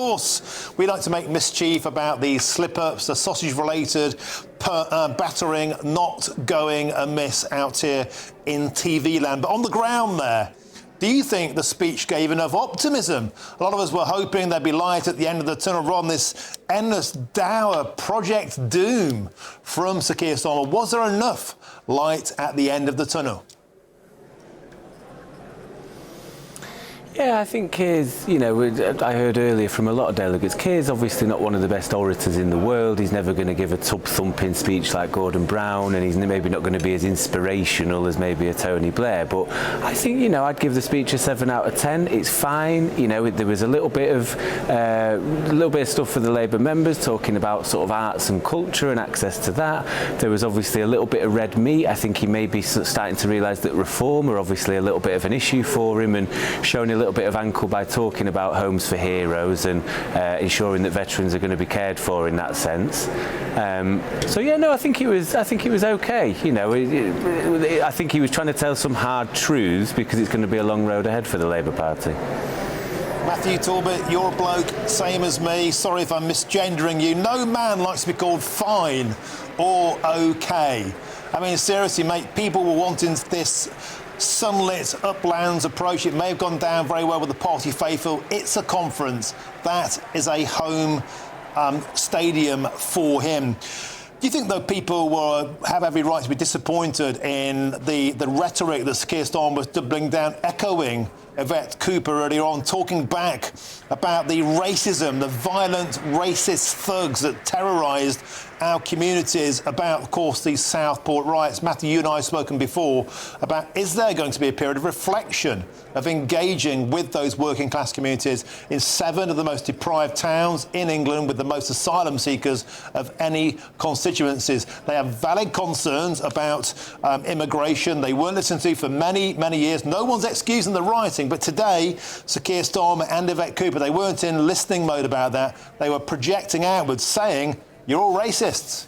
course, we like to make mischief about these slip-ups, the sausage-related battering not going amiss out here in TV land. But on the ground there, do you think the speech gave enough optimism? A lot of us were hoping there'd be light at the end of the tunnel on this endless dour Project Doom from Sir Keir Starmer. Was there enough light at the end of the tunnel? Yeah, I think Keir's, you know, I heard earlier from a lot of delegates, Keir's obviously not one of the best orators in the world. He's never going to give a tub-thumping speech like Gordon Brown, and he's maybe not going to be as inspirational as maybe a Tony Blair. But I think, you know, I'd give the speech a 7 out of 10. It's fine. You know, there was a little bit of stuff for the Labour members talking about sort of arts and culture and access to that. There was obviously a little bit of red meat. I think he may be starting to realise that reform are obviously a little bit of an issue for him, and showing a little bit of ankle by talking about homes for heroes and ensuring that veterans are going to be cared for in that sense. So yeah, no, I think he was okay. You know, I think he was trying to tell some hard truths because it's going to be a long road ahead for the Labour Party. Matthew Talbot, you're a bloke, same as me. Sorry if I'm misgendering you. No man likes to be called fine or okay. I mean, seriously, mate, people were wanting this sunlit uplands approach. It may have gone down very well with the party faithful. It's a conference. That is a home stadium for him. Do you think, though, people have every right to be disappointed in the rhetoric that Keir Starmer was doubling down, echoing Yvette Cooper earlier on, talking back about the racism, the violent racist thugs that terrorised our communities, about, of course, these Southport riots? Matthew, you and I have spoken before about, is there going to be a period of reflection, of engaging with those working class communities in 7 of the most deprived towns in England, with the most asylum seekers of any constituencies? They have valid concerns about immigration. They weren't listened to for many, many years. No one's excusing the rioting, but today, Sir Keir Starmer and Yvette Cooper, they weren't in listening mode about that. They were projecting outwards, saying, you're all racists.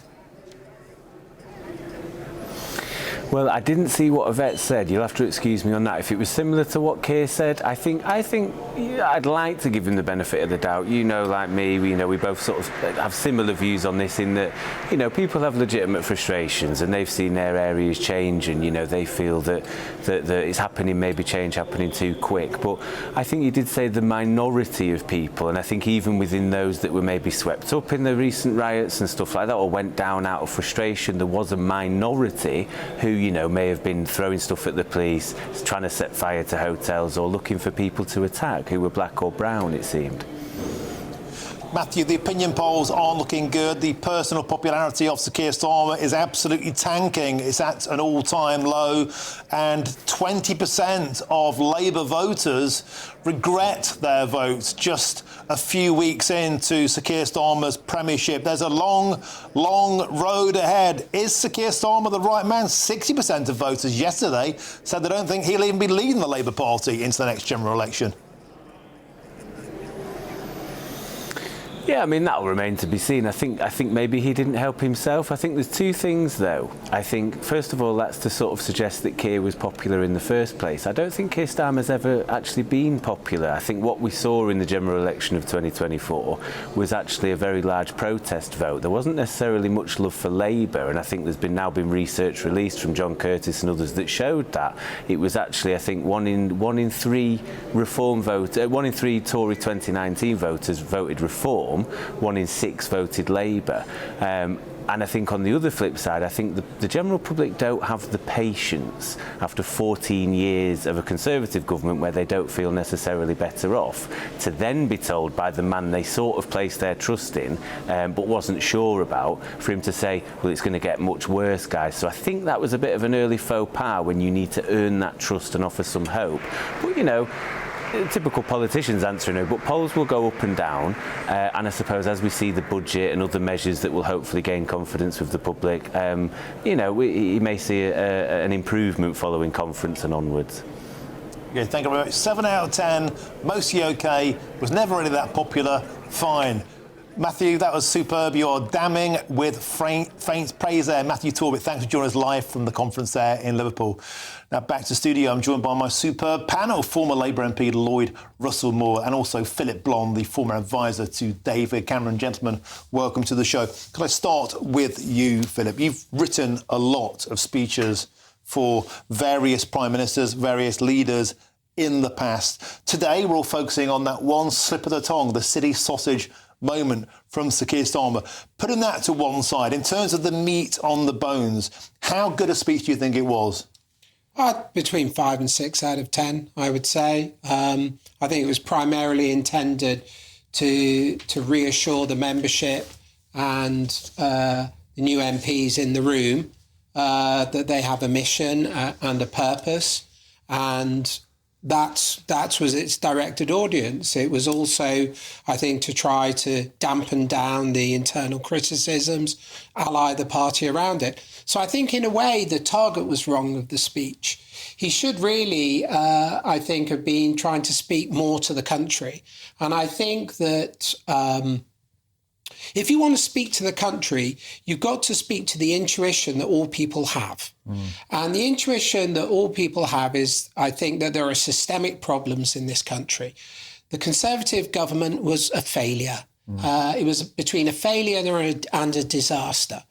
Well, I didn't see what Yvette said. You'll have to excuse me on that. If it was similar to what Keir said, I think I'd like to give him the benefit of the doubt. You know, like me, we both sort of have similar views on this, in that, you know, people have legitimate frustrations and they've seen their areas change, and, you know, they feel that it's happening, maybe change happening too quick. But I think you did say the minority of people, and I think even within those that were maybe swept up in the recent riots and stuff like that, or went down out of frustration, there was a minority who, you know, may have been throwing stuff at the police, trying to set fire to hotels, or looking for people to attack who were black or brown, it seemed. Matthew, the opinion polls aren't looking good. The personal popularity of Sir Keir Starmer is absolutely tanking. It's at an all-time low, and 20% of Labour voters regret their votes just a few weeks into Sir Keir Starmer's premiership. There's a long, long road ahead. Is Sir Keir Starmer the right man? 60% of voters yesterday said they don't think he'll even be leading the Labour Party into the next general election. Yeah, I mean, that'll remain to be seen. I think maybe he didn't help himself. I think there's two things, though. I think, first of all, that's to sort of suggest that Keir was popular in the first place. I don't think Keir Starmer's ever actually been popular. I think what we saw in the general election of 2024 was actually a very large protest vote. There wasn't necessarily much love for Labour, and I think there's now been research released from John Curtis and others that showed that. It was actually, I think, one in three Tory 2019 voters voted Reform. 1 in 6 voted Labour. And I think on the other flip side, I think the general public don't have the patience after 14 years of a Conservative government where they don't feel necessarily better off, to then be told by the man they sort of placed their trust in, but wasn't sure about, for him to say, well, it's going to get much worse, guys. So I think that was a bit of an early faux pas when you need to earn that trust and offer some hope. But, you know, typical politicians answer no, but polls will go up and down, and I suppose as we see the budget and other measures that will hopefully gain confidence with the public, you know, you may see an improvement following conference and onwards. Yeah, thank you very much. 7 out of 10, mostly okay, was never really that popular, fine. Matthew, that was superb. You're damning with faint praise there. Matthew Talbot, thanks for joining us live from the conference there in Liverpool. Now, back to studio. I'm joined by my superb panel, former Labour MP Lloyd Russell-Moore and also Philip Blond, the former advisor to David Cameron. Gentlemen, welcome to the show. Could I start with you, Philip? You've written a lot of speeches for various prime ministers, various leaders in the past. Today, we're all focusing on that one slip of the tongue, the city sausage moment from Sir Keir Starmer. Putting that to one side, in terms of the meat on the bones, how good a speech do you think it was? Between 5 and 6 out of 10, I would say. I think it was primarily intended to reassure the membership and the new MPs in the room that they have a mission and a purpose, and that was its directed audience. It was also, I think, to try to dampen down the internal criticisms, ally the party around it. So I think, in a way, the target was wrong of the speech. He should really, I think, have been trying to speak more to the country. And I think that if you want to speak to the country, you've got to speak to the intuition that all people have. And the intuition that all people have is, I think, that there are systemic problems in this country. The Conservative government was a failure. It was between a failure and a disaster.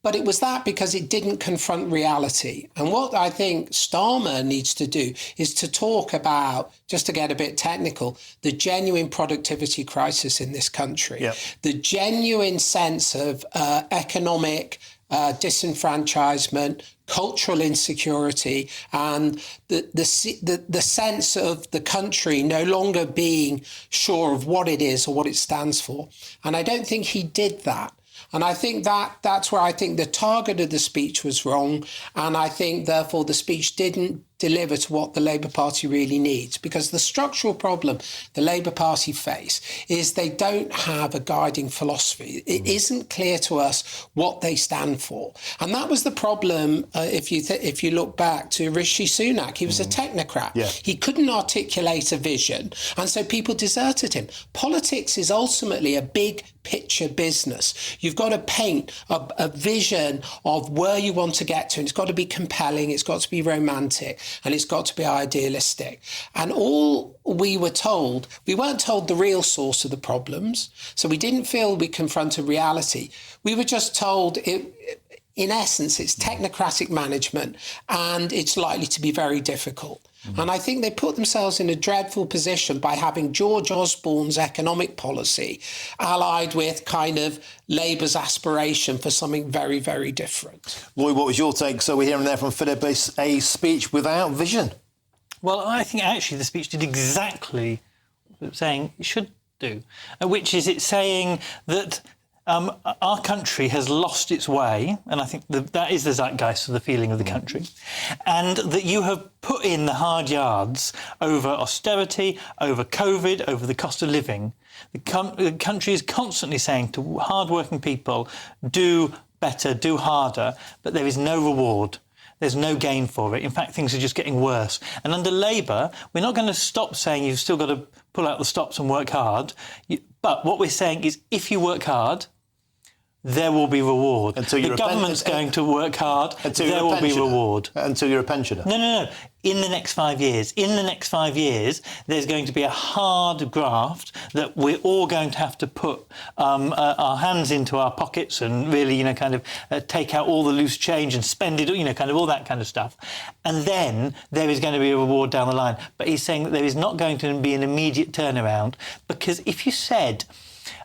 But it was that because it didn't confront reality. And what I think Starmer needs to do is to talk about, just to get a bit technical, the genuine productivity crisis in this country, the genuine sense of economic disenfranchisement, cultural insecurity, and the sense of the country no longer being sure of what it is or what it stands for. And I don't think he did that. And I think that's where I think the target of the speech was wrong. And I think, therefore, the speech didn't deliver to what the Labour Party really needs. Because the structural problem the Labour Party face is they don't have a guiding philosophy. It isn't clear to us what they stand for. And that was the problem, if you look back to Rishi Sunak. He was a technocrat. He couldn't articulate a vision. And so people deserted him. Politics is ultimately a big picture business. You've got to paint a vision of where you want to get to. And it's got to be compelling. It's got to be romantic. And it's got to be idealistic. And all we were told, we weren't told the real source of the problems. So we didn't feel we confronted reality. We were just told, in essence, it's technocratic management and it's likely to be very difficult. And I think they put themselves in a dreadful position by having George Osborne's economic policy allied with kind of Labour's aspiration for something very, very different. Lloyd, what was your take? So we're hearing there from Philip, a speech without vision. Well, I think actually the speech did exactly what it's saying it should do, which is it's saying that our country has lost its way, and I think that is the zeitgeist of the feeling of the country, and that you have put in the hard yards over austerity, over COVID, over the cost of living. The country is constantly saying to hard-working people, do better, do harder, but there is no reward. There's no gain for it. In fact, things are just getting worse. And under Labour, we're not going to stop saying you've still got to pull out the stops and work hard. But what we're saying is if you work hard, there will be reward. The government's going to work hard, there will be reward. Until you're a pensioner? No. In the next 5 years. In the next 5 years, there's going to be a hard graft that we're all going to have to put our hands into our pockets and really, take out all the loose change and spend it, all that kind of stuff. And then there is going to be a reward down the line. But he's saying that there is not going to be an immediate turnaround, because if you said...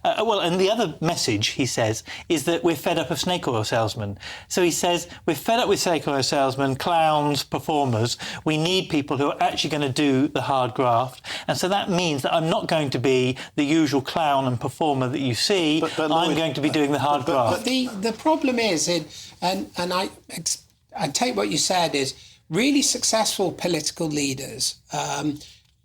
and the other message, he says, is that we're fed up of snake oil salesmen. So he says, we're fed up with snake oil salesmen, clowns, performers. We need people who are actually going to do the hard graft. And so that means that I'm not going to be the usual clown and performer that you see. But I'm going to be doing the hard graft. But the problem is, and I take what you said, is really successful political leaders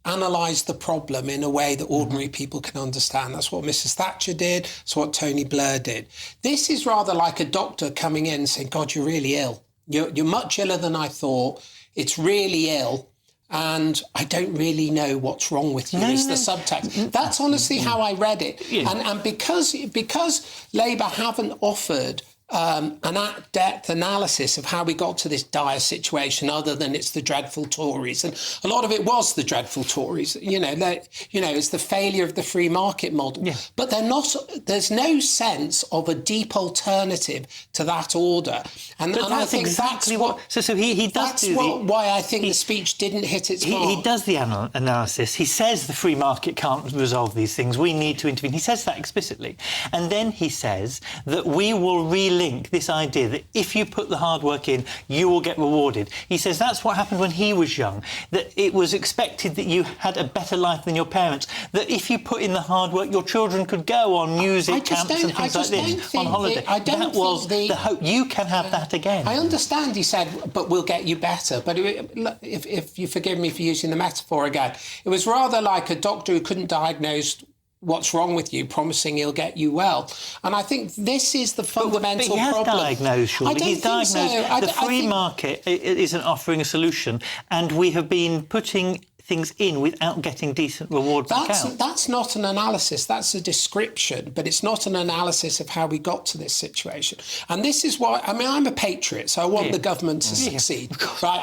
analyse the problem in a way that ordinary people can understand. That's what Mrs. Thatcher did. That's what Tony Blair did. This is rather like a doctor coming in and saying, God, you're really ill. You're much iller than I thought. It's really ill. and I don't really know what's wrong with you, is the subtext. That's honestly how I read it. Yeah. And because Labour haven't offered an at-depth analysis of how we got to this dire situation, other than it's the dreadful Tories, and a lot of it was the dreadful Tories. It's the failure of the free market model. Yeah. But they're not. There's no sense of a deep alternative to that order, and I think exactly that's what. So he does. Why I think the speech didn't hit its mark. He does the analysis. He says the free market can't resolve these things. We need to intervene. He says that explicitly, and then he says that we will relink this idea that if you put the hard work in, you will get rewarded. He says that's what happened when he was young, that it was expected that you had a better life than your parents, that if you put in the hard work, your children could go on music camps and things like this, on holiday. That was the hope. You can have that again. I understand he said, but we'll get you better. But if you forgive me for using the metaphor again, it was rather like a doctor who couldn't diagnose what's wrong with you, promising he'll get you well. And I think this is the fundamental problem. But he has diagnosed, surely. He's diagnosed the free market isn't offering a solution, and we have been putting things in without getting decent reward back out. That's not an analysis, that's a description, but it's not an analysis of how we got to this situation. And this is why, I'm a patriot, so I want the government to succeed. Right?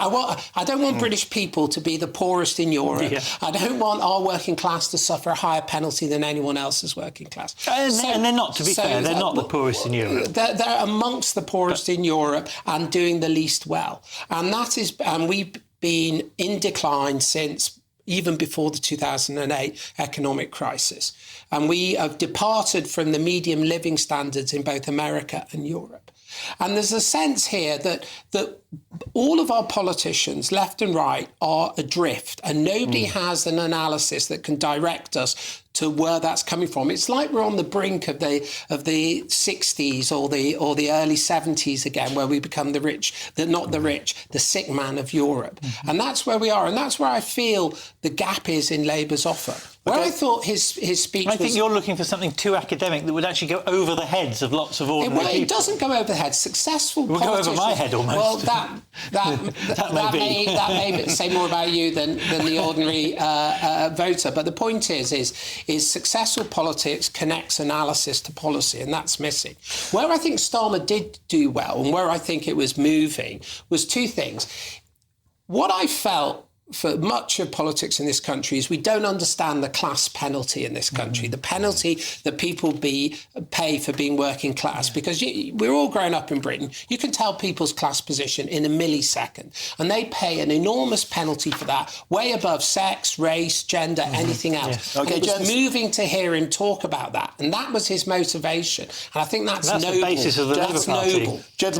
I don't want British people to be the poorest in Europe. Yeah. I don't want our working class to suffer a higher penalty than anyone else's working class. And they're not, to be fair, they're not the poorest in Europe. They're amongst the poorest in Europe and doing the least well. And we've been in decline since even before the 2008 economic crisis. And we have departed from the medium living standards in both America and Europe. And there's a sense here that all of our politicians, left and right, are adrift, and nobody has an analysis that can direct us to where that's coming from. It's like we're on the brink of the 60s or the early 70s again, where we become the sick man of Europe. And that's where we are, and that's where I feel the gap is in Labour's offer. Where I thought his speech was... I think you're looking for something too academic that would actually go over the heads of lots of ordinary people. It doesn't go over the head. Successful politicians... It will go over my head almost. Well, that may say more about you than the ordinary voter. But the point is successful politics connects analysis to policy, and that's missing. Where I think Starmer did do well, and where I think it was moving, was two things. What I felt for much of politics in this country is we don't understand the class penalty in this country, the penalty that people pay for being working class, because we're all grown up in Britain. You can tell people's class position in a millisecond, and they pay an enormous penalty for that, way above sex, race, gender, anything else. Yes. Okay, and it was moving to hear him talk about that, and that was his motivation. And I think that's noble. The basis of the Labour Party. Noble.